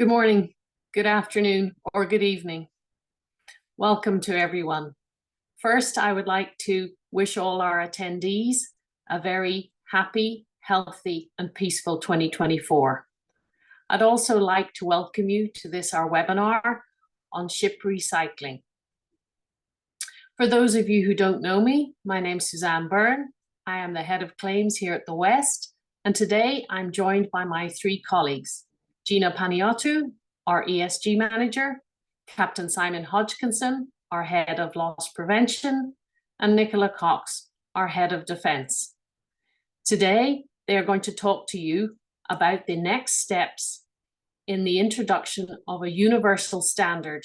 Good morning, good afternoon, or good evening. Welcome to everyone. First, I would like to wish all our attendees a very happy, healthy, and peaceful 2024. I'd also like to welcome you to our webinar on ship recycling. For those of you who don't know me, my name is Suzanne Byrne. I am the head of claims here at the West, and today I'm joined by my three colleagues, Gina Paniotto, our ESG manager, Captain Simon Hodgkinson, our head of loss prevention, and Nicola Cox, our head of defence. Today, they are going to talk to you about the next steps in the introduction of a universal standard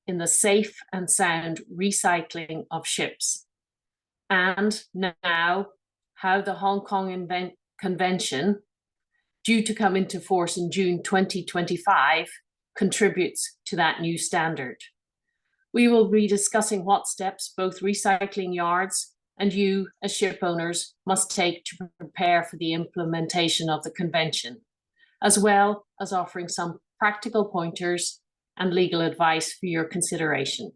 in the safe and sound recycling of ships, and now how the Hong Kong Convention, due to come into force in June 2025, contributes to that new standard. We will be discussing what steps both recycling yards and you as ship owners must take to prepare for the implementation of the convention, as well as offering some practical pointers and legal advice for your consideration.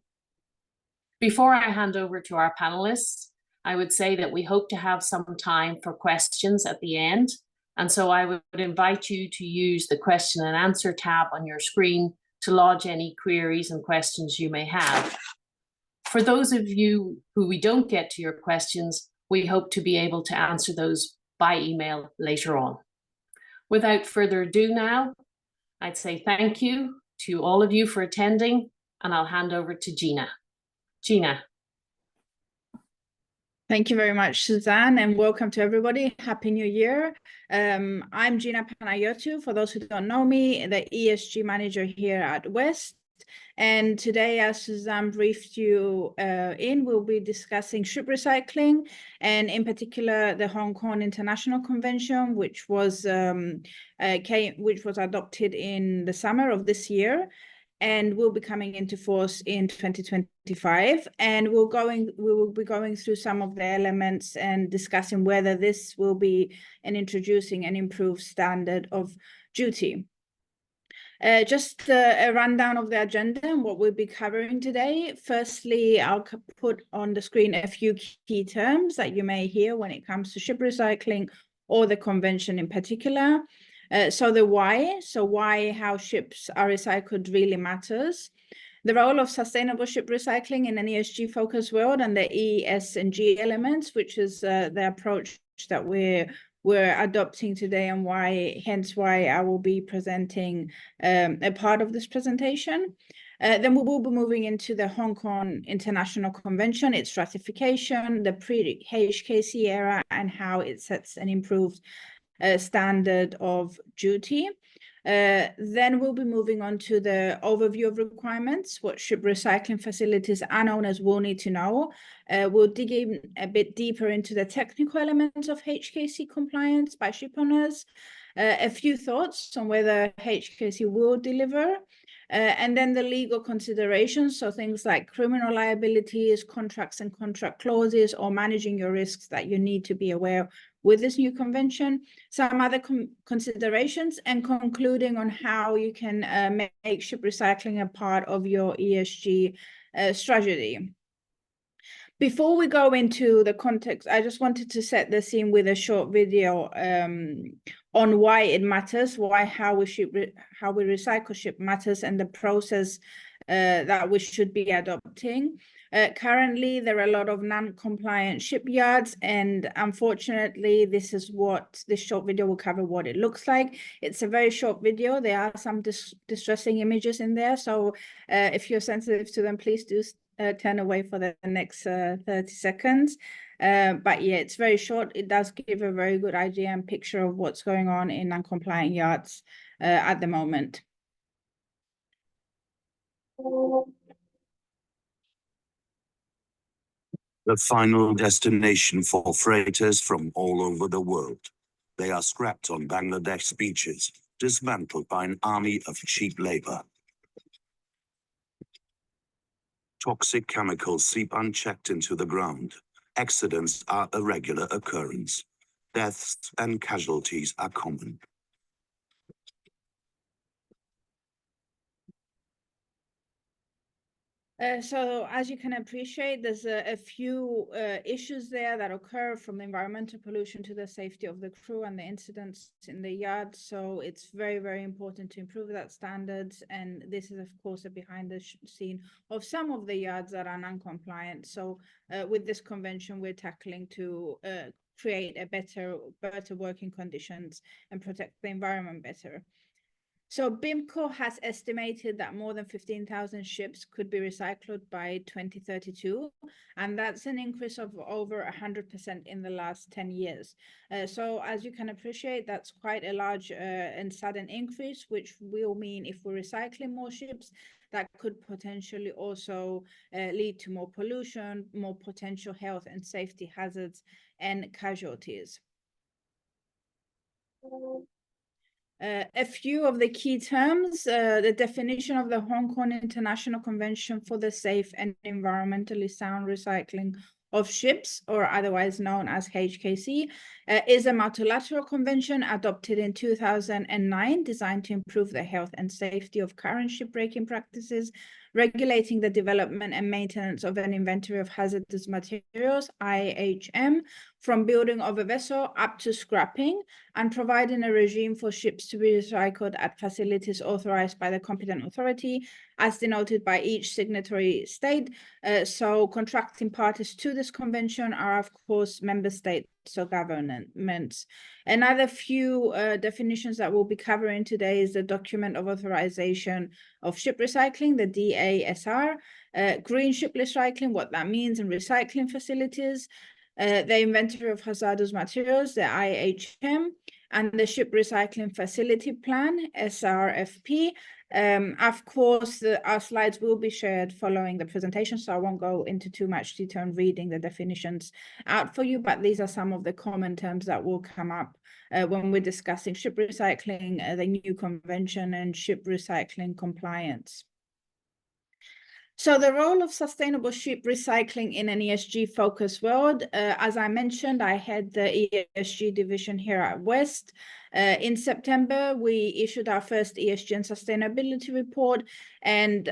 Before I hand over to our panelists, I would say that we hope to have some time for questions at the end, and so I would invite you to use the question and answer tab on your screen to lodge any queries and questions you may have. For those of you who we don't get to your questions, we hope to be able to answer those by email later on. Without further ado now, I'd say thank you to all of you for attending, and I'll hand over to Gina. Gina. Thank you very much, Suzanne, and welcome to everybody. Happy New Year. I'm Gina Paniotto, for those who don't know me, the ESG manager here at West. And today, as Suzanne briefed you we'll be discussing ship recycling, and in particular, the Hong Kong International Convention, which was adopted in the summer of this year, and will be coming into force in 2025. And we will be going through some of the elements and discussing whether this will be introducing an improved standard of duty. Just a rundown of the agenda and what we'll be covering today. Firstly, I'll put on the screen a few key terms that you may hear when it comes to ship recycling or the convention in particular. So the why, how ships are recycled really matters. The role of sustainable ship recycling in an ESG focused world, and the E, S, and G elements, which is the approach that we're adopting today, and hence why I will be presenting a part of this presentation. Then we will be moving into the Hong Kong International Convention, its ratification, the pre-HKC era, and how it sets an improved standard of duty. Then we'll be moving on to the overview of requirements, what ship recycling facilities and owners will need to know. We'll dig in a bit deeper into the technical elements of HKC compliance by ship owners, a few thoughts on whether HKC will deliver, and then the legal considerations, so things like criminal liabilities, contracts and contract clauses, or managing your risks that you need to be aware with this new convention, some other considerations, and concluding on how you can make ship recycling a part of your ESG strategy. Before we go into the context, I just wanted to set the scene with a short video on why it matters, how we recycle ship matters, and the process that we should be adopting. Currently, there are a lot of non-compliant shipyards, and unfortunately, this short video will cover what it looks like. It's a very short video. There are some distressing images in there, so if you're sensitive to them, please do turn away for the next 30 seconds. But yeah, it's very short. It does give a very good idea and picture of what's going on in non-compliant yards at the moment. The final destination for freighters from all over the world. They are scrapped on Bangladesh beaches, dismantled by an army of cheap labor. Toxic chemicals seep unchecked into the ground. Accidents are a regular occurrence. Deaths and casualties are common. So as you can appreciate, there's a few issues there that occur, from the environmental pollution to the safety of the crew and the incidents in the yard. So it's very, very important to improve that standards. And this is, of course, a behind the scene of some of the yards that are non-compliant. So with this convention, we're tackling to create a better working conditions and protect the environment better. So BIMCO has estimated that more than 15,000 ships could be recycled by 2032, and that's an increase of over 100% in the last 10 years. So as you can appreciate, that's quite a large and sudden increase, which will mean if we're recycling more ships, that could potentially also lead to more pollution, more potential health and safety hazards and casualties. A few of the key terms, the definition of the Hong Kong International Convention for the Safe and Environmentally Sound Recycling of Ships, or otherwise known as HKC, is a multilateral convention adopted in 2009, designed to improve the health and safety of current shipbreaking practices, regulating the development and maintenance of an inventory of hazardous materials, IHM, from building of a vessel up to scrapping, and providing a regime for ships to be recycled at facilities authorized by the competent authority, as denoted by each signatory state. So contracting parties to this convention are, of course, member states or governments. Another few definitions that we'll be covering today is the Document of Authorization of Ship Recycling, the DASR, green ship recycling, what that means, and recycling facilities, the Inventory of Hazardous Materials, the IHM, and the Ship Recycling Facility Plan, SRFP. Of course, our slides will be shared following the presentation, so I won't go into too much detail in reading the definitions out for you, but these are some of the common terms that will come up when we're discussing ship recycling, the new convention, and ship recycling compliance. So the role of sustainable ship recycling in an ESG focused world, as I mentioned, I head the ESG division here at West. In September, we issued our first ESG and sustainability report, and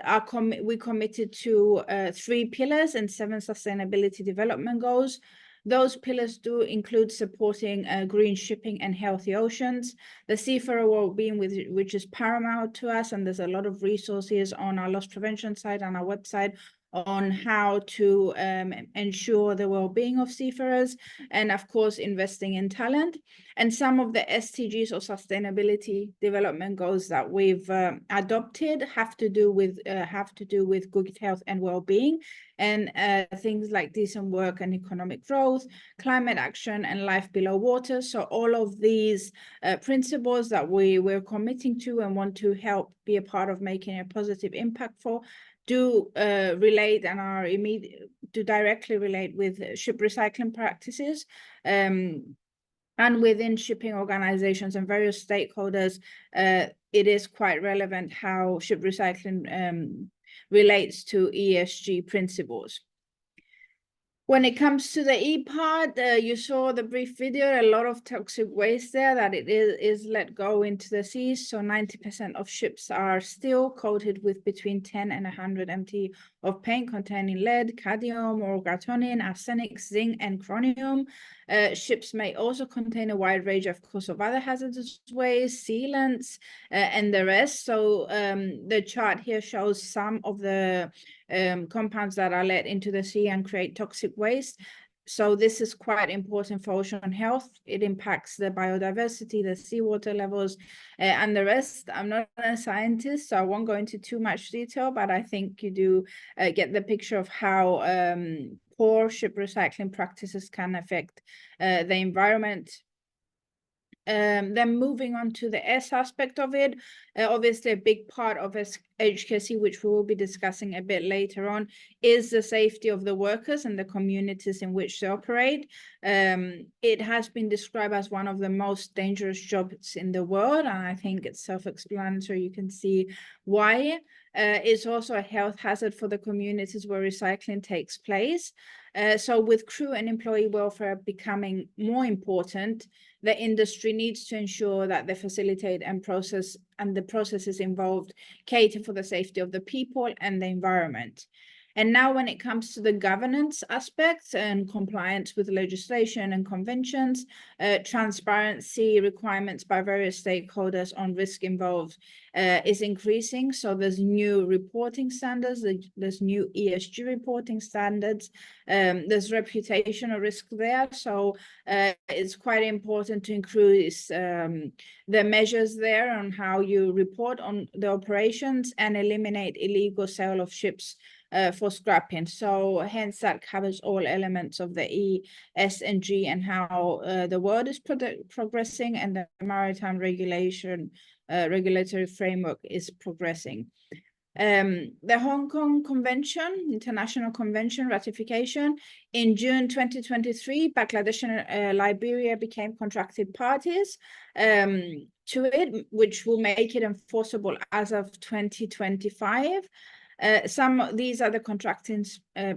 we committed to 3 pillars and 7 sustainability development goals. Those pillars do include supporting green shipping and healthy oceans, the seafarer well-being, which is paramount to us, and there's a lot of resources on our loss prevention site and our website on how to ensure the well-being of seafarers, and of course investing in talent. And some of the SDGs or sustainability development goals that we've adopted have to do with good health and well-being, and things like decent work and economic growth, climate action, and life below water. So all of these principles that we're committing to and want to help be a part of making a positive impact for do relate and do directly relate with ship recycling practices. And within shipping organizations and various stakeholders, it is quite relevant how ship recycling relates to ESG principles. When it comes to the E part, you saw the brief video, a lot of toxic waste there that it is let go into the seas. So 90% of ships are still coated with between 10 and 100 MT of paint containing lead, cadmium, or organotin, arsenic, zinc, and chromium. Ships may also contain a wide range, of course, of other hazardous waste, sealants, and the rest. So the chart here shows some of the compounds that are let into the sea and create toxic waste. So this is quite important for ocean health. It impacts the biodiversity, the seawater levels, and the rest. I'm not a scientist, so I won't go into too much detail, but I think you do get the picture of how poor ship recycling practices can affect the environment. Then moving on to the S aspect of it, obviously a big part of HKC, which we will be discussing a bit later on, is the safety of the workers and the communities in which they operate. It has been described as one of the most dangerous jobs in the world, and I think it's self-explanatory. You can see why. It's also a health hazard for the communities where recycling takes place. So with crew and employee welfare becoming more important, the industry needs to ensure that they facilitate and the processes involved cater for the safety of the people and the environment. And now when it comes to the governance aspects and compliance with legislation and conventions, transparency requirements by various stakeholders on risk involved is increasing. So there's new reporting standards, there's new ESG reporting standards, there's reputational risk there. So it's quite important to increase the measures there on how you report on the operations and eliminate illegal sale of ships for scrapping. So hence that covers all elements of the E, S, and G and how the world is progressing and the maritime regulatory framework is progressing. The Hong Kong Convention, International Convention ratification in June 2023, Bangladesh and Liberia became contracted parties to it, which will make it enforceable as of 2025. These are the contracting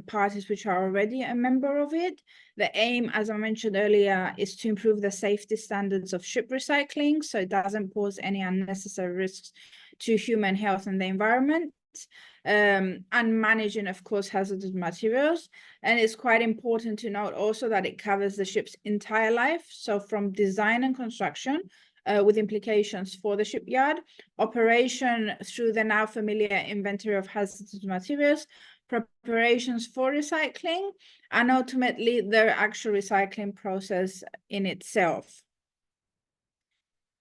parties which are already a member of it. The aim, as I mentioned earlier, is to improve the safety standards of ship recycling so it doesn't pose any unnecessary risks to human health and the environment, and managing, of course, hazardous materials. And it's quite important to note also that it covers the ship's entire life, so from design and construction, with implications for the shipyard, operation through the now familiar inventory of hazardous materials, preparations for recycling, and ultimately their actual recycling process in itself.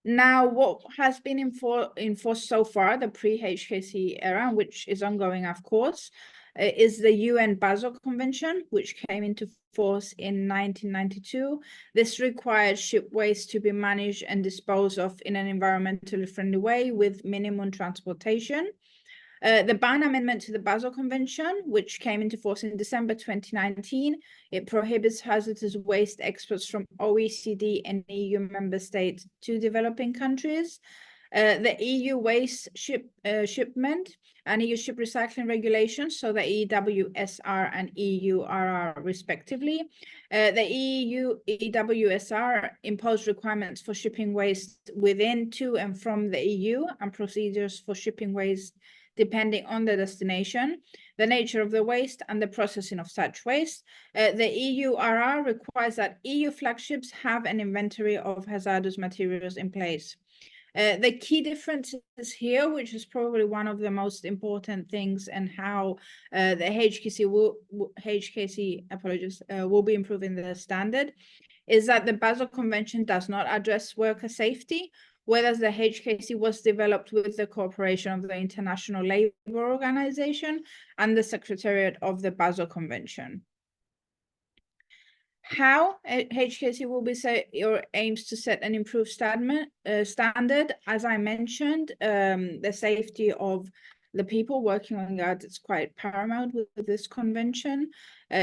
Now, what has been enforced so far, the pre-HKC era, which is ongoing, of course, is the UN Basel Convention, which came into force in 1992. This required ship waste to be managed and disposed of in an environmentally friendly way with minimum transportation. The Ban Amendment to the Basel Convention, which came into force in December 2019, it prohibits hazardous waste exports from OECD and EU member states to developing countries. The EU waste shipment and EU ship recycling regulations, so the EWSR and EURR respectively. The EU EWSR imposed requirements for shipping waste within, to, and from the EU and procedures for shipping waste depending on the destination, the nature of the waste, and the processing of such waste. The EURR requires that EU flagships have an inventory of hazardous materials in place. The key differences here, which is probably one of the most important things, and how the HKC will be improving the standard, is that the Basel Convention does not address worker safety, whereas the HKC was developed with the cooperation of the International Labour Organization and the Secretariat of the Basel Convention. How HKC will be or aims to set an improved standard, as I mentioned, the safety of the people working on yard is quite paramount with this convention.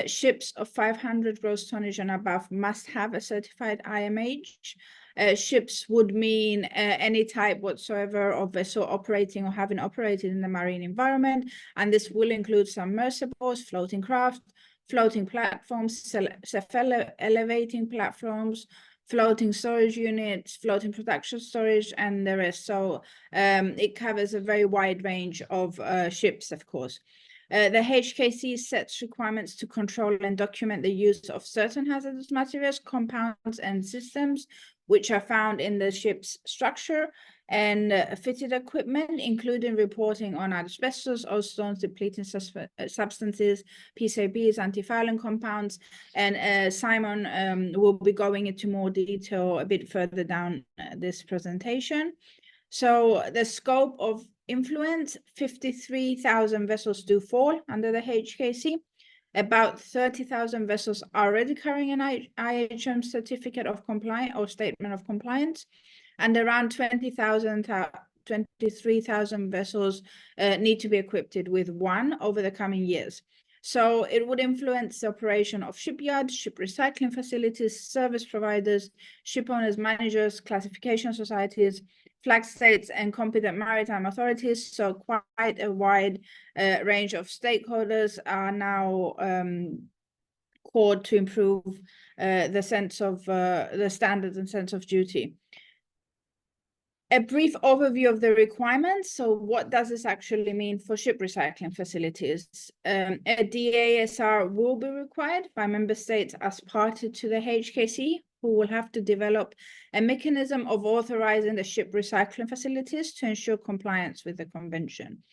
Ships of 500 gross tonnage and above must have a certified IMH. Ships would mean any type whatsoever of vessel operating or having operated in the marine environment, and this will include submersibles, floating craft, floating platforms, self-elevating platforms, floating storage units, floating production storage, and the rest. So it covers a very wide range of ships, of course. The HKC sets requirements to control and document the use of certain hazardous materials, compounds, and systems which are found in the ship's structure and fitted equipment, including reporting on asbestos, oil stones, depleting substances, PCBs, antifouling compounds. And Simon will be going into more detail a bit further down this presentation. So the scope of influence, 53,000 vessels do fall under the HKC. About 30,000 vessels are already carrying an IHM certificate of compliance or statement of compliance, and around 23,000 vessels need to be equipped with one over the coming years. So it would influence the operation of shipyards, ship recycling facilities, service providers, ship owners, managers, classification societies, flag states, and competent maritime authorities. So quite a wide range of stakeholders are now called to improve the sense of the standards and sense of duty. A brief overview of the requirements. So what does this actually mean for ship recycling facilities? A DASR will be required by member states as party to the HKC, who will have to develop a mechanism of authorizing the ship recycling facilities to ensure compliance with the convention.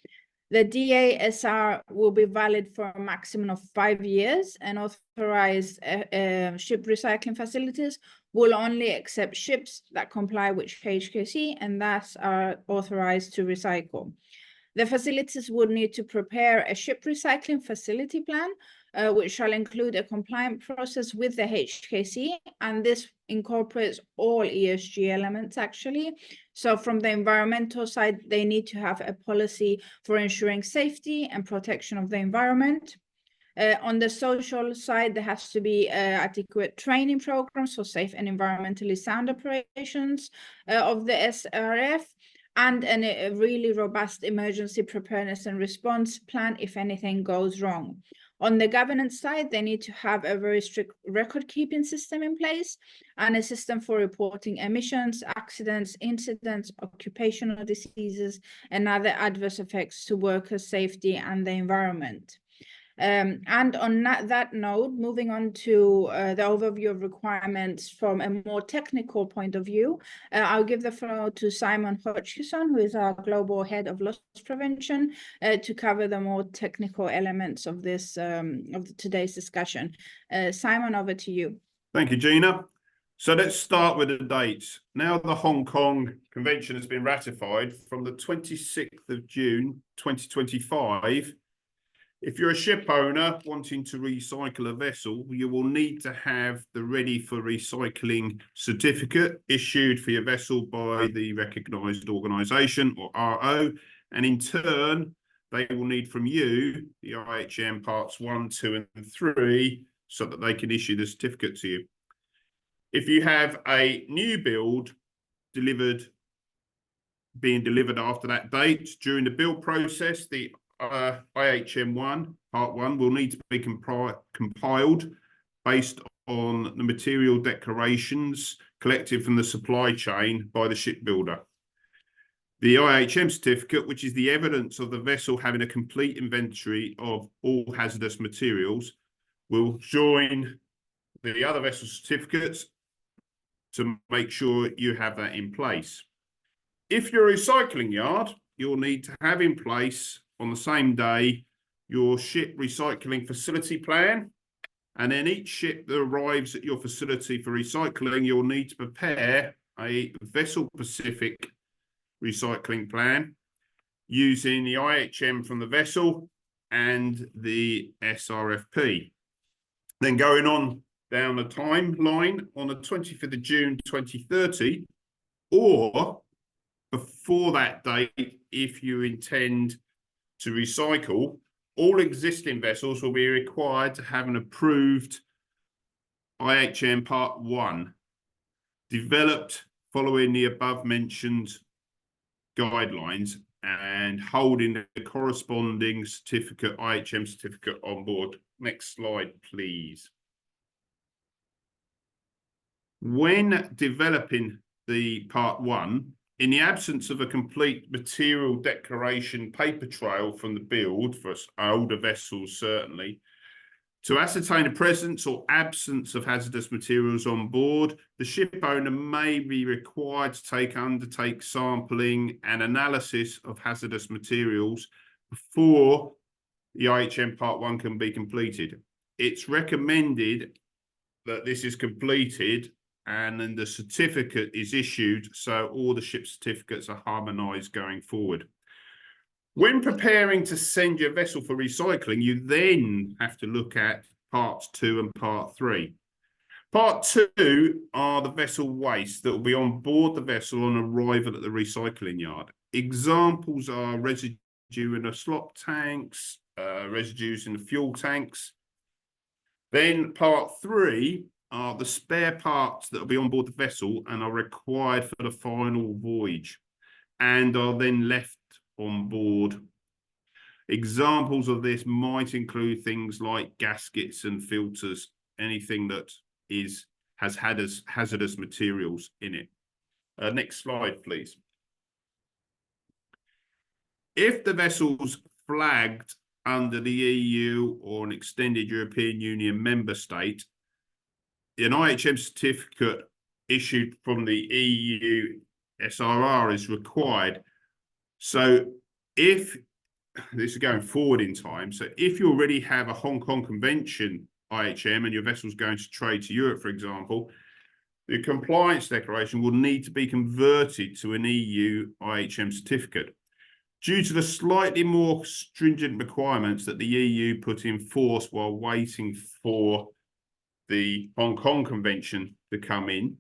The DASR will be valid for a maximum of 5 years, and authorized ship recycling facilities will only accept ships that comply with HKC and thus are authorized to recycle. The facilities would need to prepare a ship recycling facility plan, which shall include a compliant process with the HKC, and this incorporates all ESG elements actually. So from the environmental side, they need to have a policy for ensuring safety and protection of the environment. On the social side, there has to be adequate training programs for safe and environmentally sound operations of the SRF, and a really robust emergency preparedness and response plan if anything goes wrong. On the governance side, they need to have a very strict record-keeping system in place and a system for reporting emissions, accidents, incidents, occupational diseases, and other adverse effects to worker safety and the environment. And on that note, moving on to the overview of requirements from a more technical point of view, I'll give the floor to Simon Hodgkinson, who is our Global Head of Loss Prevention, to cover the more technical elements of this of today's discussion. Simon, over to you. Thank you, Gina. So let's start with the dates. Now the Hong Kong Convention has been ratified from the 26th of June 2025. If you're a ship owner wanting to recycle a vessel, you will need to have the Ready for Recycling certificate issued for your vessel by the recognised organisation, or RO, and in turn, they will need from you the IHM Parts 1, 2 and 3 so that they can issue the certificate to you. If you have a new build being delivered after that date, during the build process, the IHM Part 1 will need to be compiled based on the material declarations collected from the supply chain by the shipbuilder. The IHM certificate, which is the evidence of the vessel having a complete inventory of all hazardous materials, will join the other vessel certificates to make sure you have that in place. If you're a recycling yard, you'll need to have in place on the same day your ship recycling facility plan, and then each ship that arrives at your facility for recycling, you'll need to prepare a vessel-specific recycling plan using the IHM from the vessel and the SRFP. Then going on down the timeline, on the 25th of June 2030, or before that date, if you intend to recycle, all existing vessels will be required to have an approved IHM Part 1, developed following the above mentioned guidelines and holding the corresponding certificate, IHM certificate on board. Next slide, please. When developing the Part 1, in the absence of a complete material declaration paper trail from the build, for older vessels certainly, to ascertain the presence or absence of hazardous materials on board, the ship owner may be required to undertake sampling and analysis of hazardous materials before the IHM Part 1 can be completed. It's recommended that this is completed and then the certificate is issued, so all the ship certificates are harmonised going forward. When preparing to send your vessel for recycling, you then have to look at Parts 2 and Part 3. Part 2 are the vessel waste that will be on board the vessel on arrival at the recycling yard. Examples are residue in the slop tanks, residues in the fuel tanks. Then Part 3 are the spare parts that will be on board the vessel and are required for the final voyage and are then left on board. Examples of this might include things like gaskets and filters, anything that has hazardous materials in it. Next slide, please. If the vessel's flagged under the EU or an extended European Union member state, an IHM certificate issued from the EU SRR is required. So if this is going forward in time, so if you already have a Hong Kong Convention IHM and your vessel's going to trade to Europe, for example, the compliance declaration will need to be converted to an EU IHM certificate. Due to the slightly more stringent requirements that the EU put in force while waiting for the Hong Kong Convention to come in,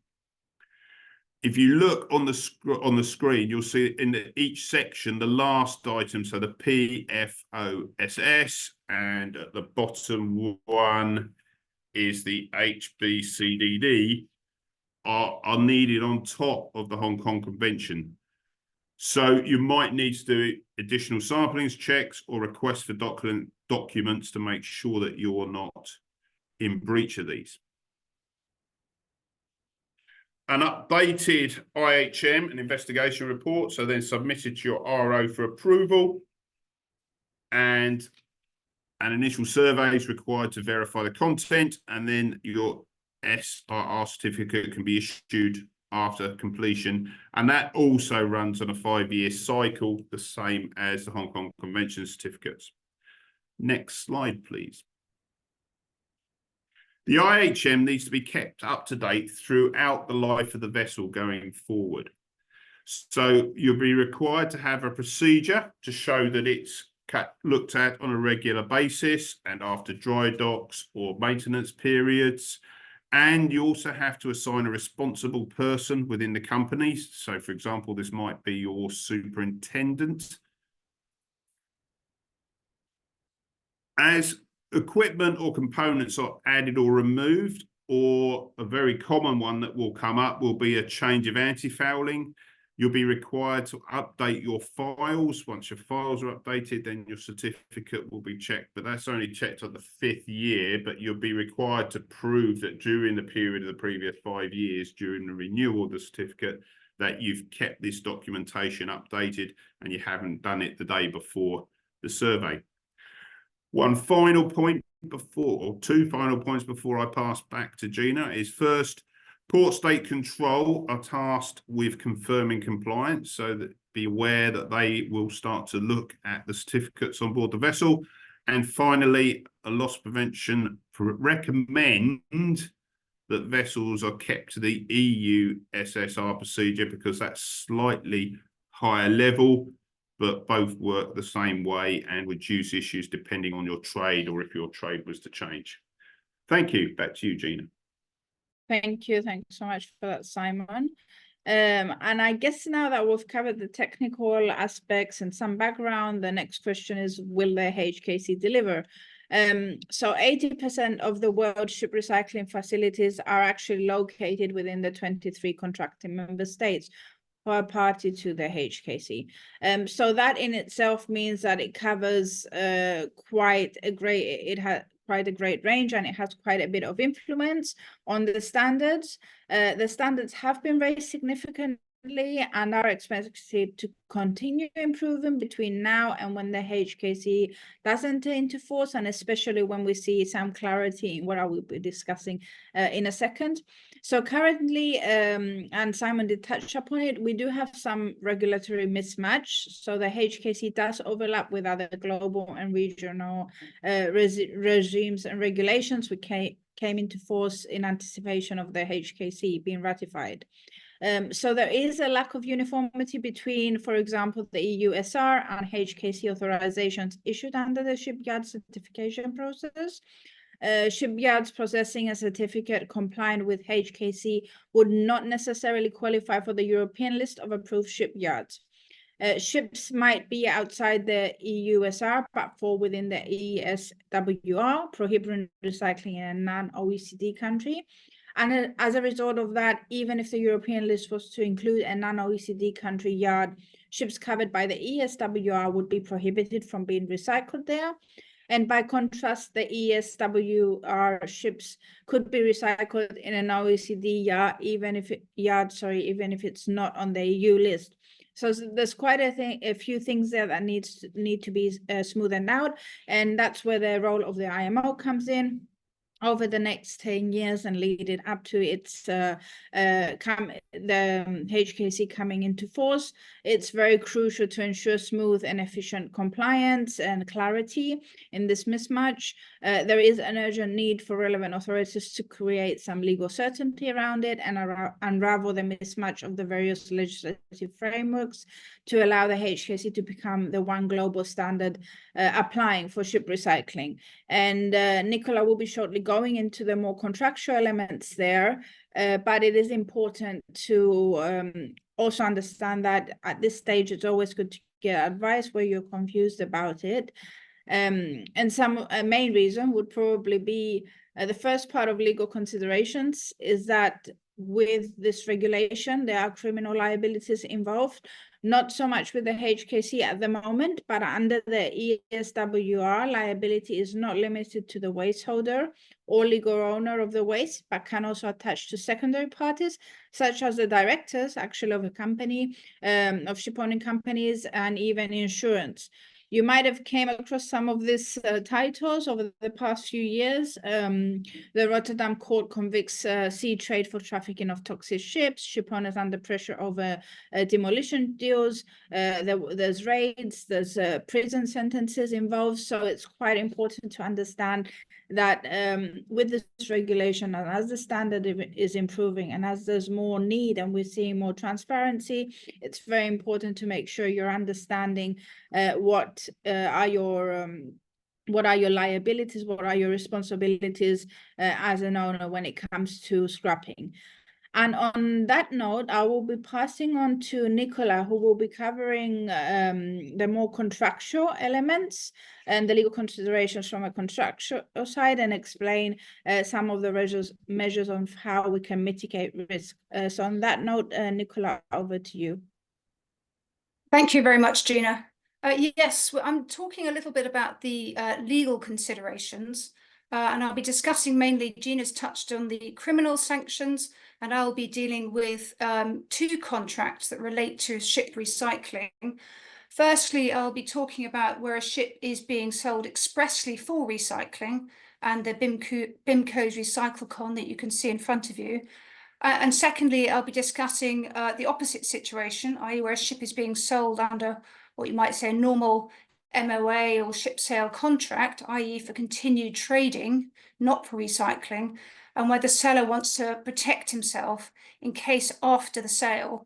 if you look on the screen, you'll see in each section, the last item, so the PFOSS, and at the bottom one is the HBCDD, are needed on top of the Hong Kong Convention. So you might need to do additional samplings, checks, or requests for documents to make sure that you're not in breach of these. An updated IHM, an investigation report, so then submitted to your RO for approval, and an initial survey is required to verify the content, and then your SRR certificate can be issued after completion, and that also runs on a 5-year cycle, the same as the Hong Kong Convention certificates. Next slide, please. The IHM needs to be kept up to date throughout the life of the vessel going forward. So you'll be required to have a procedure to show that it's looked at on a regular basis and after dry docks or maintenance periods. And you also have to assign a responsible person within the company. So, for example, this might be your superintendent. As equipment or components are added or removed, or a very common one that will come up will be a change of anti-fouling. You'll be required to update your files. Once your files are updated, then your certificate will be checked, but that's only checked at the 5th year, but you'll be required to prove that during the period of the previous 5 years, during the renewal of the certificate, that you've kept this documentation updated and you haven't done it the day before the survey. One final point before, or two final points before I pass back to Gina is first, Port State Control are tasked with confirming compliance, so that be aware that they will start to look at the certificates on board the vessel. And finally, a loss prevention recommend that vessels are kept to the EU SSR procedure because that's slightly higher level, but both work the same way and reduce issues depending on your trade or if your trade was to change. Thank you. Back to you, Gina. Thank you. Thanks so much for that, Simon. And I guess now that we've covered the technical aspects and some background, the next question is, will the HKC deliver? So 80% of the world ship recycling facilities are actually located within the 23 contracting member states who are party to the HKC. So that in itself means that it covers quite a great range, and it has quite a bit of influence on the standards. The standards have been raised significantly and are expected to continue improving between now and when the HKC does enter into force, and especially when we see some clarity in what I will be discussing in a second. So currently, and Simon did touch upon it, we do have some regulatory mismatch. So the HKC does overlap with other global and regional regimes and regulations which came into force in anticipation of the HKC being ratified. So there is a lack of uniformity between, for example, the EU SR and HKC authorizations issued under the shipyard certification process. Shipyards possessing a certificate compliant with HKC would not necessarily qualify for the European list of approved shipyards. Ships might be outside the EU SR but fall within the ESWR, prohibiting recycling in a non-OECD country. And as a result of that, even if the European list was to include a non-OECD country yard, ships covered by the ESWR would be prohibited from being recycled there. And by contrast, the ESWR ships could be recycled in an OECD yard, even if it's not on the EU list. So there's quite a few things there that need to be smoothened out, and that's where the role of the IMO comes in over the next 10 years and lead it up to its the HKC coming into force. It's very crucial to ensure smooth and efficient compliance and clarity in this mismatch. There is an urgent need for relevant authorities to create some legal certainty around it and unravel the mismatch of the various legislative frameworks to allow the HKC to become the one global standard applying for ship recycling. And Nicola will be shortly going into the more contractual elements there, but it is important to also understand that at this stage, it's always good to get advice where you're confused about it. And some main reason would probably be the first part of legal considerations is that with this regulation, there are criminal liabilities involved, not so much with the HKC at the moment, but under the ESWR, liability is not limited to the waste holder or legal owner of the waste, but can also attach to secondary parties, such as the directors actually of a company, of shipowning companies, and even insurance. You might have came across some of these titles over the past few years. The Rotterdam court convicts sea trade for trafficking of toxic ships, ship owners under pressure over demolition deals. There's raids, there's prison sentences involved. So it's quite important to understand that with this regulation, and as the standard is improving and as there's more need and we're seeing more transparency, it's very important to make sure you're understanding what are your liabilities, what are your responsibilities as an owner when it comes to scrapping. And on that note, I will be passing on to Nicola, who will be covering the more contractual elements and the legal considerations from a contractual side and explain some of the measures on how we can mitigate risk. So on that note, Nicola, over to you. Thank you very much, Gina. Yes, I'm talking a little bit about the legal considerations, and I'll be discussing mainly, Gina's touched on the criminal sanctions, and I'll be dealing with two contracts that relate to ship recycling. Firstly, I'll be talking about where a ship is being sold expressly for recycling and the BIMCO's RecycleCon that you can see in front of you. And secondly, I'll be discussing the opposite situation, i.e. where a ship is being sold under what you might say a normal MOA or ship sale contract, i.e. for continued trading, not for recycling, and where the seller wants to protect himself in case after the sale,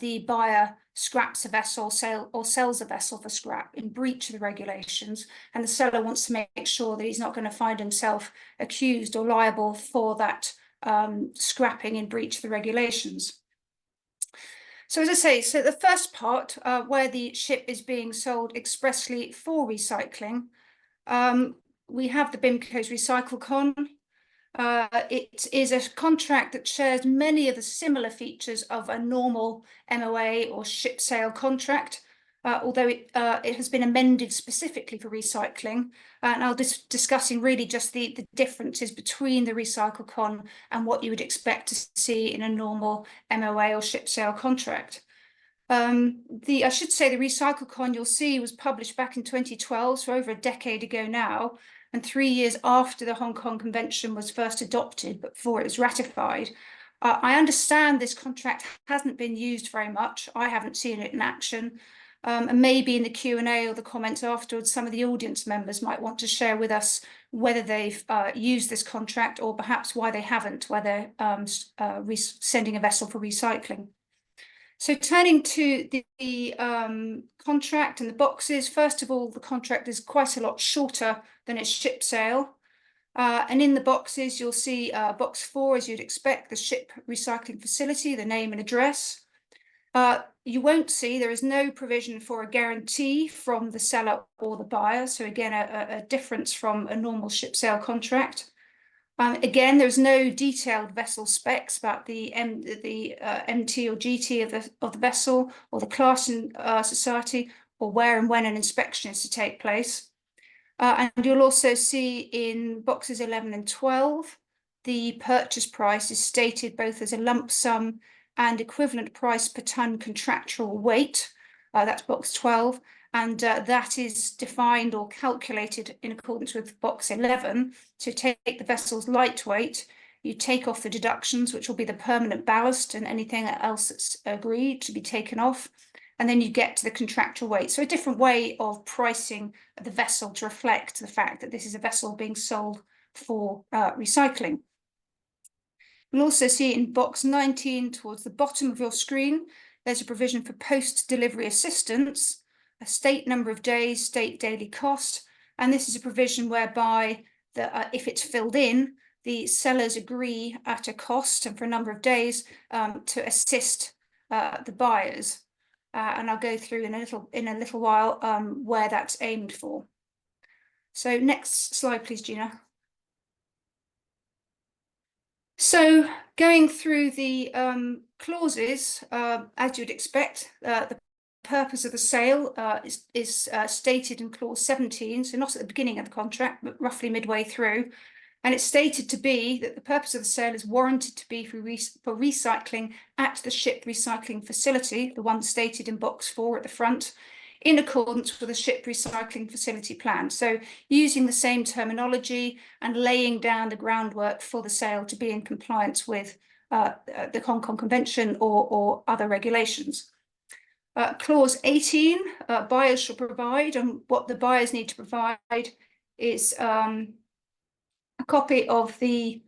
the buyer scraps a vessel or sells a vessel for scrap in breach of the regulations, and the seller wants to make sure that he's not going to find himself accused or liable for that scrapping in breach of the regulations. So as I say, so the first part, where the ship is being sold expressly for recycling, we have the BIMCO's RecycleCon. It is a contract that shares many of the similar features of a normal MOA or ship sale contract, although it has been amended specifically for recycling. And I'll be discussing really just the differences between the RecycleCon and what you would expect to see in a normal MOA or ship sale contract. I should say the RecycleCon you'll see was published back in 2012, so over a decade ago now, and 3 years after the Hong Kong Convention was first adopted, but before it was ratified. I understand this contract hasn't been used very much. I haven't seen it in action. And maybe in the Q&A or the comments afterwards, some of the audience members might want to share with us whether they've used this contract or perhaps why they haven't, whether sending a vessel for recycling. So turning to the contract and the boxes, first of all, the contract is quite a lot shorter than its ship sale. And in the boxes, you'll see box 4, as you'd expect, the ship recycling facility, the name and address. You won't see, there is no provision for a guarantee from the seller or the buyer. So again, a difference from a normal ship sale contract. Again, there's no detailed vessel specs about the MT or GT of the vessel or the class and society or where and when an inspection is to take place. And you'll also see in boxes 11 and 12, the purchase price is stated both as a lump sum and equivalent price per tonne contractual weight. That's box 12. And that is defined or calculated in accordance with box 11. So take the vessel's light weight, you take off the deductions, which will be the permanent ballast and anything else that's agreed to be taken off. And then you get to the contractual weight. So a different way of pricing the vessel to reflect the fact that this is a vessel being sold for recycling. You'll also see in box 19 towards the bottom of your screen, there's a provision for post-delivery assistance, a state number of days, state daily cost. And this is a provision whereby if it's filled in, the sellers agree at a cost and for a number of days to assist the buyers. And I'll go through in a little while where that's aimed for. So next slide, please, Gina. So going through the clauses, as you'd expect, the purpose of the sale is stated in clause 17, so not at the beginning of the contract, but roughly midway through. And it's stated to be that the purpose of the sale is warranted to be for recycling at the ship recycling facility, the one stated in box 4 at the front, in accordance with the ship recycling facility plan. So using the same terminology and laying down the groundwork for the sale to be in compliance with the Hong Kong Convention or other regulations. Clause 18, buyers shall provide, and what the buyers need to provide is a copy of the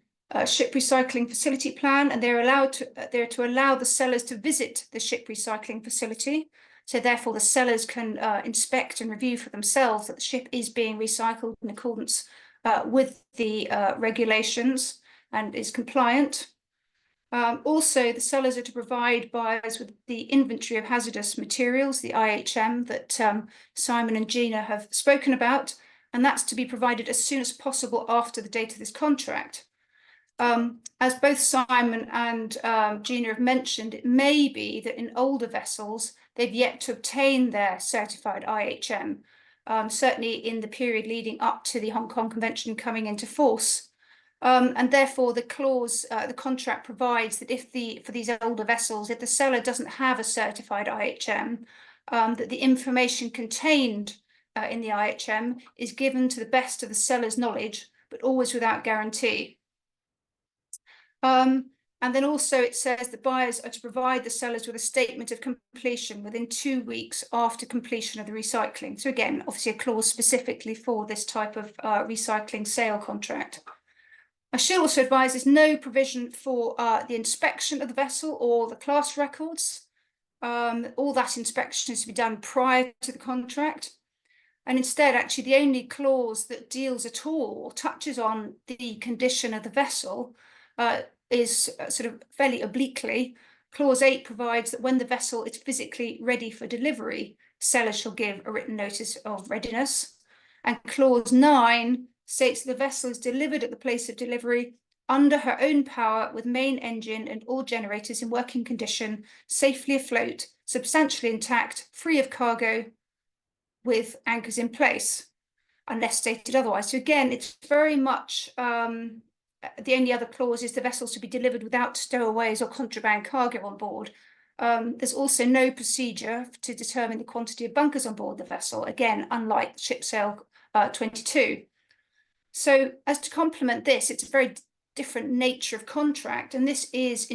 ship recycling facility plan, and they're to allow the sellers to visit the ship recycling facility. So therefore the sellers can inspect and review for themselves that the ship is being recycled in accordance with the regulations and is compliant. Also, the sellers are to provide buyers with the inventory of hazardous materials, the IHM, that Simon and Gina have spoken about, and that's to be provided as soon as possible after the date of this contract. As both Simon and Gina have mentioned, it may be that in older vessels, they've yet to obtain their certified IHM, certainly in the period leading up to the Hong Kong Convention coming into force. And therefore, the clause, the contract provides that for these older vessels, if the seller doesn't have a certified IHM, that the information contained in the IHM is given to the best of the seller's knowledge, but always without guarantee. And then also it says that buyers are to provide the sellers with a statement of completion within 2 weeks after completion of the recycling. So again, obviously a clause specifically for this type of recycling sale contract. I should also advise there's no provision for the inspection of the vessel or the class records. All that inspection is to be done prior to the contract. And instead, actually, the only clause that deals at all or touches on the condition of the vessel is sort of fairly obliquely. Clause 8 provides that when the vessel is physically ready for delivery, sellers shall give a written notice of readiness. And clause 9 states the vessel is delivered at the place of delivery under her own power with main engine and all generators in working condition, safely afloat, substantially intact, free of cargo, with anchors in place, unless stated otherwise. So again, it's very much the only other clause is the vessels to be delivered without stowaways or contraband cargo on board. There's also no procedure to determine the quantity of bunkers on board the vessel, again, unlike Ship Sale 22. So as to complement this, it's a very different nature of contract, and this is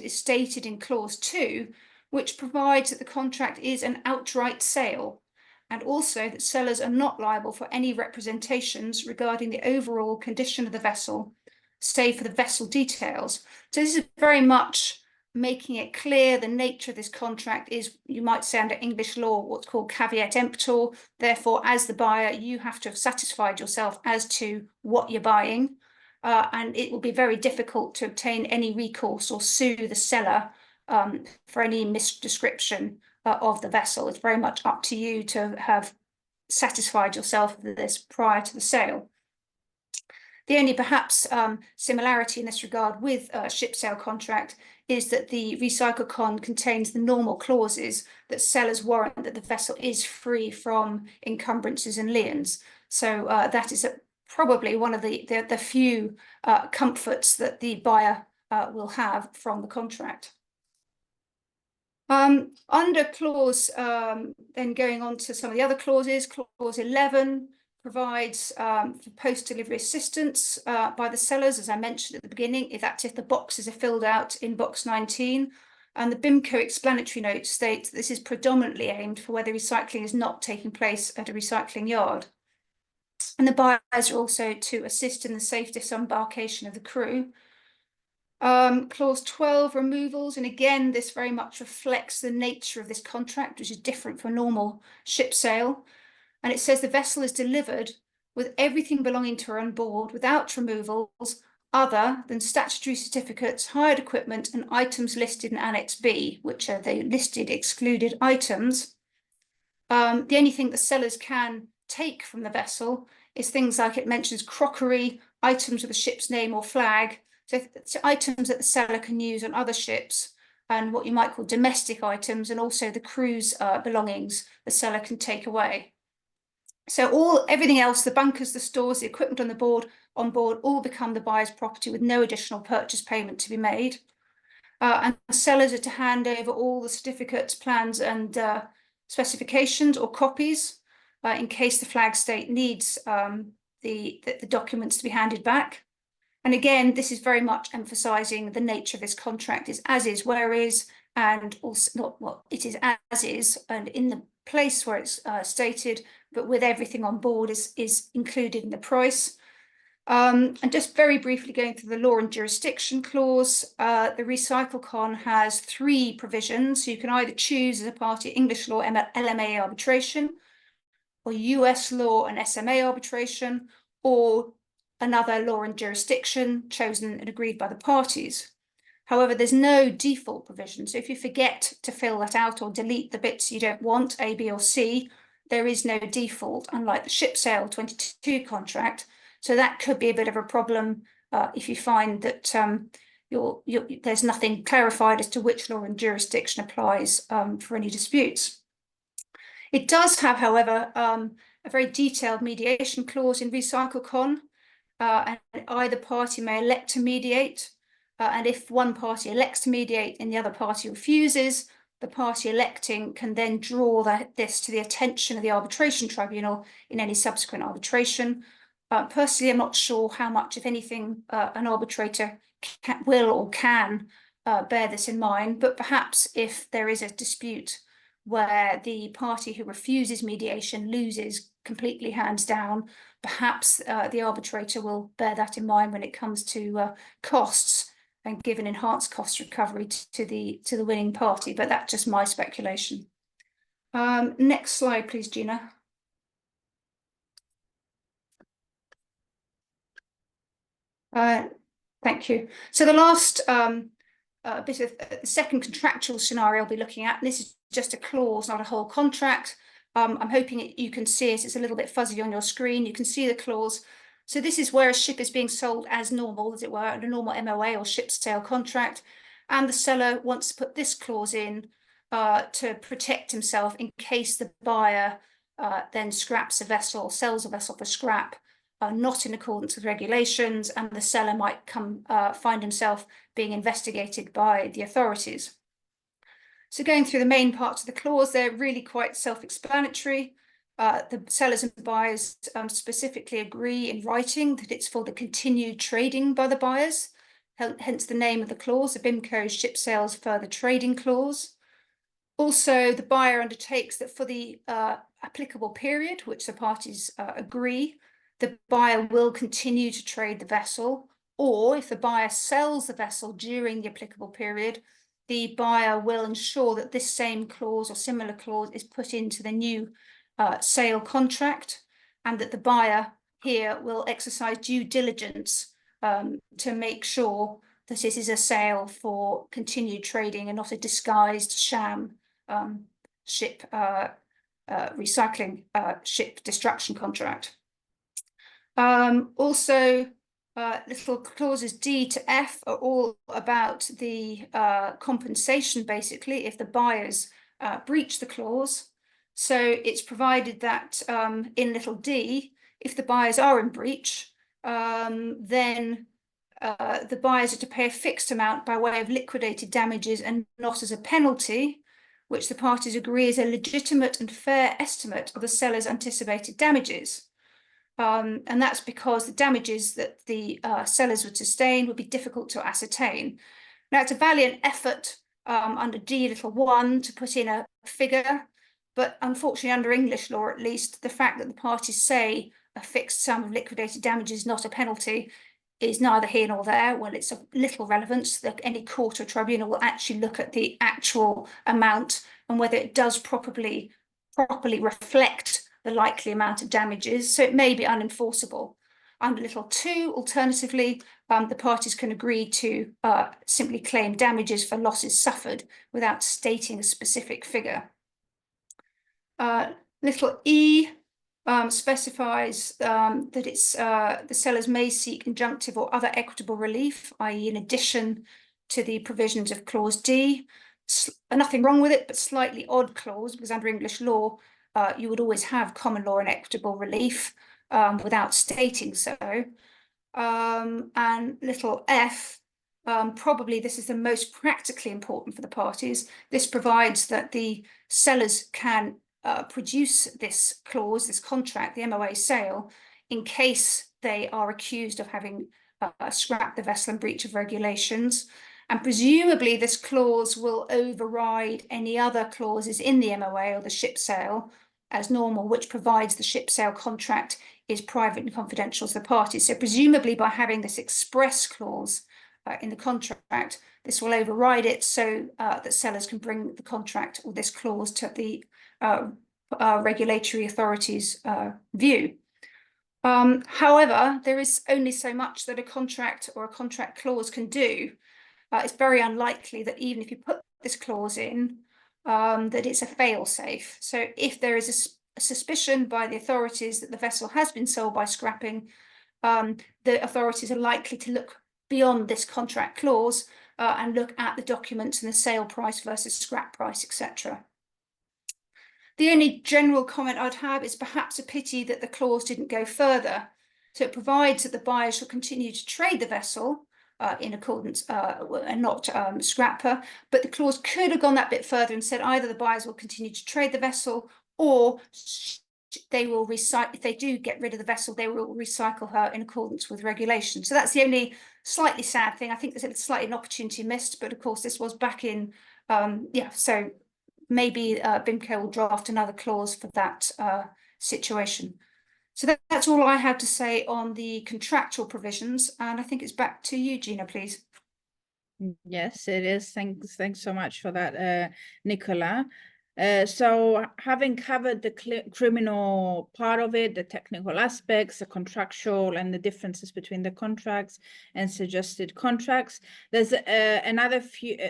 stated in clause 2, which provides that the contract is an outright sale, and also that sellers are not liable for any representations regarding the overall condition of the vessel, save for the vessel details. So this is very much making it clear the nature of this contract is, you might say under English law, what's called caveat emptor. Therefore, as the buyer, you have to have satisfied yourself as to what you're buying, and it will be very difficult to obtain any recourse or sue the seller for any misdescription of the vessel. It's very much up to you to have satisfied yourself with this prior to the sale. The only perhaps similarity in this regard with a ship sale contract is that the recycle con contains the normal clauses that sellers warrant that the vessel is free from encumbrances and liens. So that is probably one of the few comforts that the buyer will have from the contract. Under clause, then going on to some of the other clauses, clause 11 provides for post-delivery assistance by the sellers, as I mentioned at the beginning, if the boxes are filled out in box 19. And the BIMCO explanatory note states this is predominantly aimed for whether recycling is not taking place at a recycling yard. And the buyers are also to assist in the safe disembarkation of the crew. Clause 12, removals, and again, this very much reflects the nature of this contract, which is different from normal ship sale. And it says the vessel is delivered with everything belonging to her on board without removals other than statutory certificates, hired equipment, and items listed in Annex B, which are the listed excluded items. The only thing the sellers can take from the vessel is things like it mentions crockery, items with the ship's name or flag, so items that the seller can use on other ships, and what you might call domestic items, and also the crew's belongings the seller can take away. So everything else, the bunkers, the stores, the equipment on board, all become the buyer's property with no additional purchase payment to be made. And the sellers are to hand over all the certificates, plans, and specifications or copies in case the flag state needs the documents to be handed back. And again, this is very much emphasising the nature of this contract is as is, where is, and also not what it is as is, and in the place where it's stated, but with everything on board is included in the price. And just very briefly going through the law and jurisdiction clause, the Recycle Con has 3 provisions. So you can either choose as a party English law LMA arbitration, or US law and SMA arbitration, or another law and jurisdiction chosen and agreed by the parties. However, there's no default provision. So if you forget to fill that out or delete the bits you don't want, A, B, or C, there is no default, unlike the ship sale 22 contract. So that could be a bit of a problem if you find that there's nothing clarified as to which law and jurisdiction applies for any disputes. It does have, however, a very detailed mediation clause in Recycle Con, and either party may elect to mediate. And if one party elects to mediate and the other party refuses, the party electing can then draw this to the attention of the arbitration tribunal in any subsequent arbitration. Personally, I'm not sure how much, if anything, an arbitrator will or can bear this in mind, but perhaps if there is a dispute where the party who refuses mediation loses completely, hands down, perhaps the arbitrator will bear that in mind when it comes to costs and give an enhanced cost recovery to the winning party, but that's just my speculation. Next slide, please, Gina. Thank you. So the last bit of the second contractual scenario I'll be looking at, and this is just a clause, not a whole contract. I'm hoping you can see it. It's a little bit fuzzy on your screen. You can see the clause. So this is where a ship is being sold as normal, as it were, a normal MOA or ship sale contract. And the seller wants to put this clause in to protect himself in case the buyer then scraps a vessel, sells a vessel for scrap, not in accordance with regulations, and the seller might find himself being investigated by the authorities. So going through the main parts of the clause, they're really quite self-explanatory. The sellers and buyers specifically agree in writing that it's for the continued trading by the buyers, hence the name of the clause, the BIMCO Ship Sales Further Trading Clause. Also, the buyer undertakes that for the applicable period, which the parties agree, the buyer will continue to trade the vessel, or if the buyer sells the vessel during the applicable period, the buyer will ensure that this same clause or similar clause is put into the new sale contract, and that the buyer here will exercise due diligence to make sure that this is a sale for continued trading and not a disguised sham ship recycling ship destruction contract. Also, little clauses D to F are all about the compensation, basically, if the buyers breach the clause. So it's provided that in little d, if the buyers are in breach, then the buyers are to pay a fixed amount by way of liquidated damages and not as a penalty. which the parties agree is a legitimate and fair estimate of the seller's anticipated damages. And that's because the damages that the sellers would sustain would be difficult to ascertain. Now, it's a valiant effort under D(1) to put in a figure, but unfortunately, under English law at least, the fact that the parties say a fixed sum of liquidated damages, not a penalty, is neither here nor there. Well, it's of little relevance that any court or tribunal will actually look at the actual amount and whether it does properly reflect the likely amount of damages. So it may be unenforceable. Under little 2, alternatively, the parties can agree to simply claim damages for losses suffered without stating a specific figure. Little E specifies that it's the sellers may seek injunctive or other equitable relief, i.e. in addition to the provisions of clause D. Nothing wrong with it, but slightly odd clause, because under English law, you would always have common law and equitable relief without stating so. And little F, probably this is the most practically important for the parties. This provides that the sellers can produce this clause, this contract, the MOA sale, in case they are accused of having scrapped the vessel in breach of regulations. And presumably this clause will override any other clauses in the MOA or the ship sale as normal, which provides the ship sale contract is private and confidential to the parties. So presumably by having this express clause in the contract, this will override it so that sellers can bring the contract or this clause to the regulatory authorities' view. However, there is only so much that a contract or a contract clause can do. It's very unlikely that even if you put this clause in, that it's a fail-safe. So if there is a suspicion by the authorities that the vessel has been sold by scrapping, the authorities are likely to look beyond this contract clause and look at the documents and the sale price versus scrap price, etc. The only general comment I'd have is perhaps a pity that the clause didn't go further. So it provides that the buyer shall continue to trade the vessel in accordance and not scrap her, but the clause could have gone that bit further and said either the buyers will continue to trade the vessel or they will recycle. If they do get rid of the vessel, they will recycle her in accordance with regulation. So that's the only slightly sad thing. I think there's slightly an opportunity missed, but of course this was back in so maybe BIMCO will draft another clause for that situation. So that's all I have to say on the contractual provisions, and I think it's back to you, Gina, please. Yes, it is. Thanks so much for that, Nicola. So having covered the criminal part of it, the technical aspects, the contractual and the differences between the contracts and suggested contracts, there's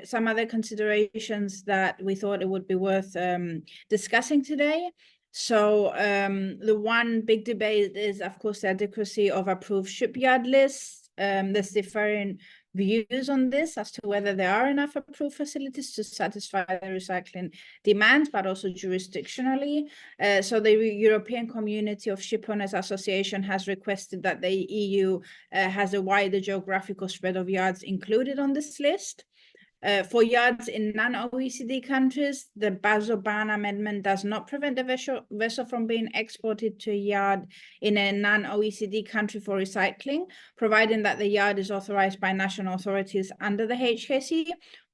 some other considerations that we thought it would be worth discussing today. So the one big debate is, of course, the adequacy of approved shipyard lists. There's different views on this as to whether there are enough approved facilities to satisfy the recycling demands, but also jurisdictionally. So the European Community of Shipowners Association has requested that the EU has a wider geographical spread of yards included on this list. For yards in non-OECD countries, the Basel ban amendment does not prevent a vessel from being exported to a yard in a non-OECD country for recycling, providing that the yard is authorized by national authorities under the HKC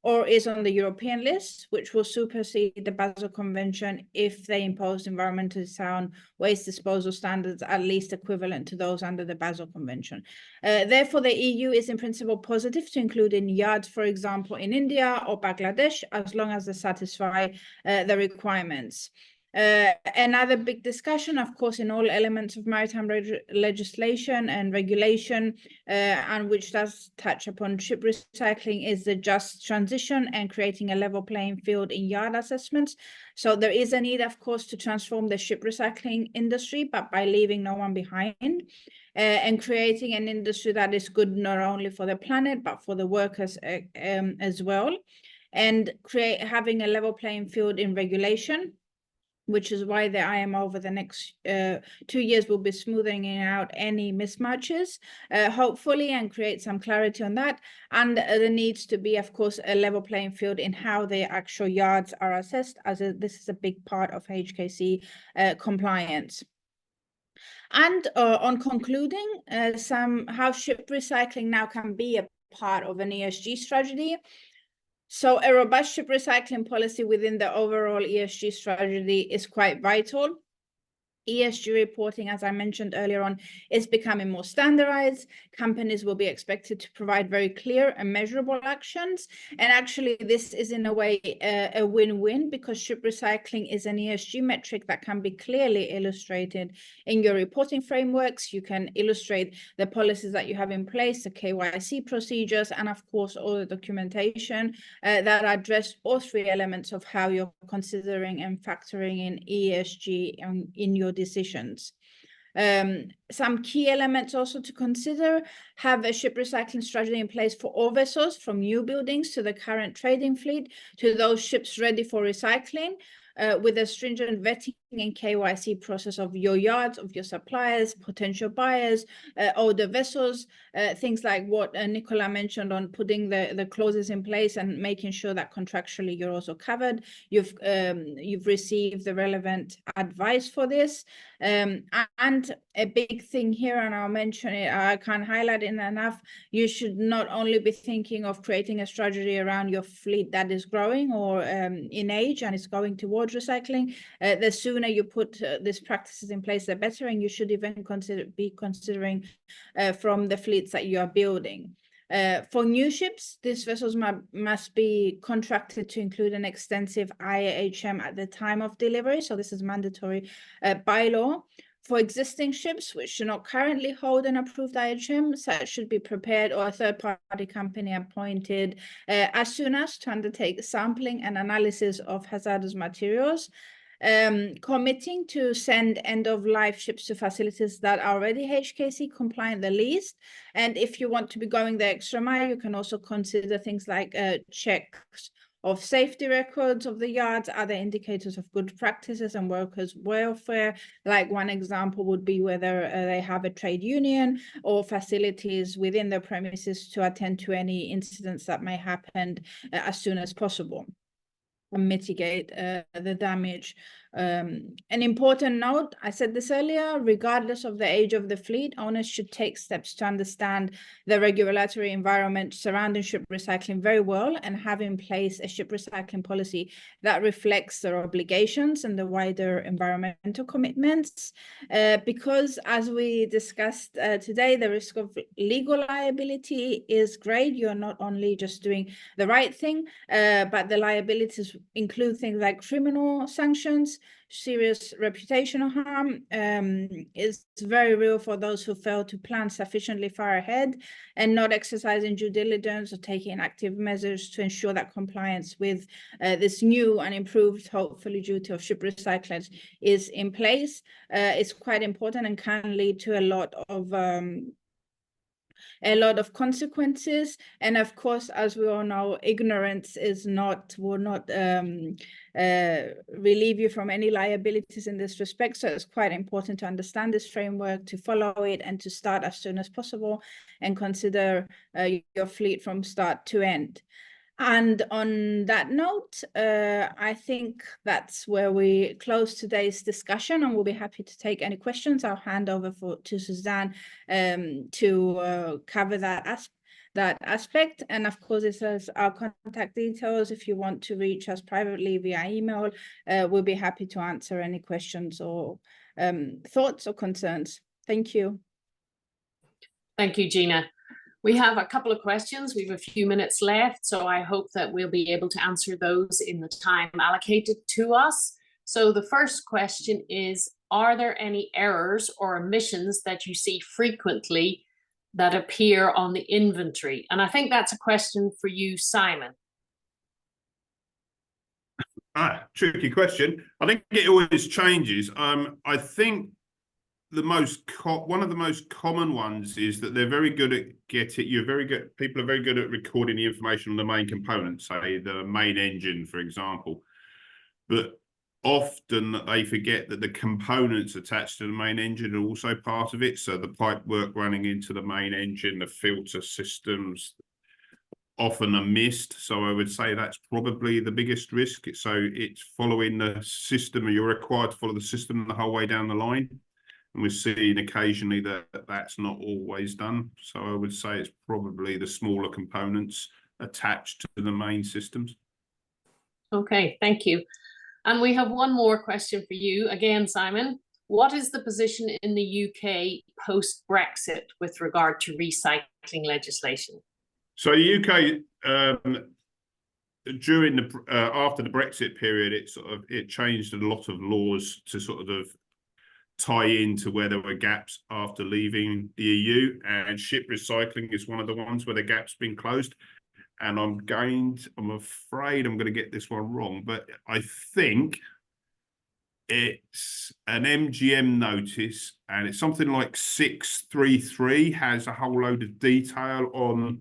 or is on the European list, which will supersede the Basel Convention if they impose environmentally sound waste disposal standards at least equivalent to those under the Basel Convention. Therefore, the EU is in principle positive to including yards, for example, in India or Bangladesh, as long as they satisfy the requirements. Another big discussion, of course, in all elements of maritime legislation and regulation, and which does touch upon ship recycling, is the just transition and creating a level playing field in yard assessments. So there is a need, of course, to transform the ship recycling industry, but by leaving no one behind, and creating an industry that is good not only for the planet, but for the workers as well, and having a level playing field in regulation. which is why the IMO over the next 2 years will be smoothing out any mismatches, hopefully, and create some clarity on that. And there needs to be, of course, a level playing field in how the actual yards are assessed, as this is a big part of HKC compliance. And on concluding, how ship recycling now can be a part of an ESG strategy. So a robust ship recycling policy within the overall ESG strategy is quite vital. ESG reporting, as I mentioned earlier on, is becoming more standardized. Companies will be expected to provide very clear and measurable actions. And actually, this is in a way a win-win, because ship recycling is an ESG metric that can be clearly illustrated in your reporting frameworks. You can illustrate the policies that you have in place, the KYC procedures, and of course, all the documentation that address all three elements of how you're considering and factoring in ESG in your decisions. Some key elements also to consider: have a ship recycling strategy in place for all vessels, from new buildings to the current trading fleet to those ships ready for recycling, with a stringent vetting and KYC process of your yards, of your suppliers, potential buyers, older vessels, things like what Nicola mentioned on putting the clauses in place and making sure that contractually you're also covered. You've received the relevant advice for this. And a big thing here, and I'll mention it, I can't highlight it enough, you should not only be thinking of creating a strategy around your fleet that is growing or in age and is going towards recycling. The sooner you put these practices in place, the better, and you should even be considering from the fleets that you are building. For new ships, these vessels must be contracted to include an extensive IHM at the time of delivery. So this is mandatory by law. For existing ships, which do not currently hold an approved IHM, such should be prepared or a third-party company appointed as soon as to undertake sampling and analysis of hazardous materials. Committing to send end-of-life ships to facilities that are already HKC compliant the least. And if you want to be going the extra mile, you can also consider things like checks of safety records of the yards, other indicators of good practices and workers' welfare. Like one example would be whether they have a trade union or facilities within their premises to attend to any incidents that may happen as soon as possible and mitigate the damage. An important note, I said this earlier, regardless of the age of the fleet, owners should take steps to understand the regulatory environment surrounding ship recycling very well and have in place a ship recycling policy that reflects their obligations and the wider environmental commitments. Because as we discussed today, the risk of legal liability is great. You're not only just doing the right thing, but the liabilities include things like criminal sanctions, serious reputational harm is very real for those who fail to plan sufficiently far ahead and not exercising due diligence or taking active measures to ensure that compliance with this new and improved, hopefully, duty of ship recyclers is in place. It's quite important and can lead to a lot of consequences. And of course, as we all know, ignorance will not relieve you from any liabilities in this respect. So it's quite important to understand this framework, to follow it, and to start as soon as possible and consider your fleet from start to end. And on that note, I think that's where we close today's discussion, and we'll be happy to take any questions. I'll hand over to Suzanne to cover that aspect. And of course, it says our contact details. If you want to reach us privately via email, we'll be happy to answer any questions or thoughts or concerns. Thank you. Thank you, Gina. We have a couple of questions. We have a few minutes left, so I hope that we'll be able to answer those in the time allocated to us. So the first question is, are there any errors or omissions that you see frequently that appear on the inventory? And I think that's a question for you, Simon. Tricky question. I think it always changes. I think one of the most common ones is that they're very good at people are very good at recording the information on the main component, say the main engine, for example. But often they forget that the components attached to the main engine are also part of it. So the pipework running into the main engine, the filter systems often are missed. So I would say that's probably the biggest risk. So it's following the system, or you're required to follow the system the whole way down the line. And we're seeing occasionally that that's not always done. So I would say it's probably the smaller components attached to the main systems. Okay, thank you. And we have one more question for you again, Simon. What is the position in the UK post-Brexit with regard to recycling legislation? So the UK, during the after the Brexit period, it changed a lot of laws to sort of tie into where there were gaps after leaving the EU, and ship recycling is one of the ones where the gap's been closed. And I'm afraid I'm going to get this one wrong, but I think it's an MGM notice, and it's something like 633, has a whole load of detail on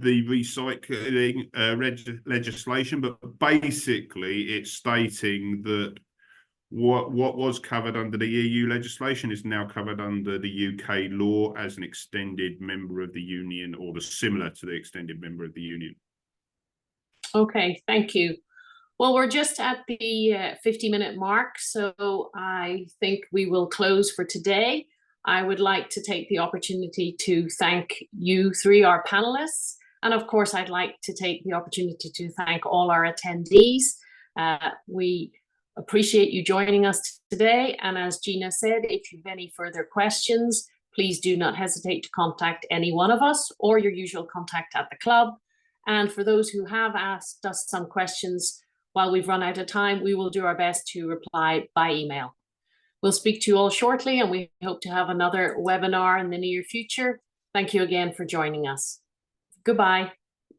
the recycling legislation, but basically it's stating that what was covered under the EU legislation is now covered under the UK law as an extended member of the union, or the similar to the extended member of the union. Okay, thank you. Well, we're just at the 50-minute mark, so I think we will close for today. I would like to take the opportunity to thank you three, our panelists, and of course, I'd like to take the opportunity to thank all our attendees. We appreciate you joining us today, and as Gina said, if you have any further questions, please do not hesitate to contact any one of us or your usual contact at the club. And for those who have asked us some questions, while we've run out of time, we will do our best to reply by email. We'll speak to you all shortly, and we hope to have another webinar in the near future. Thank you again for joining us. Goodbye.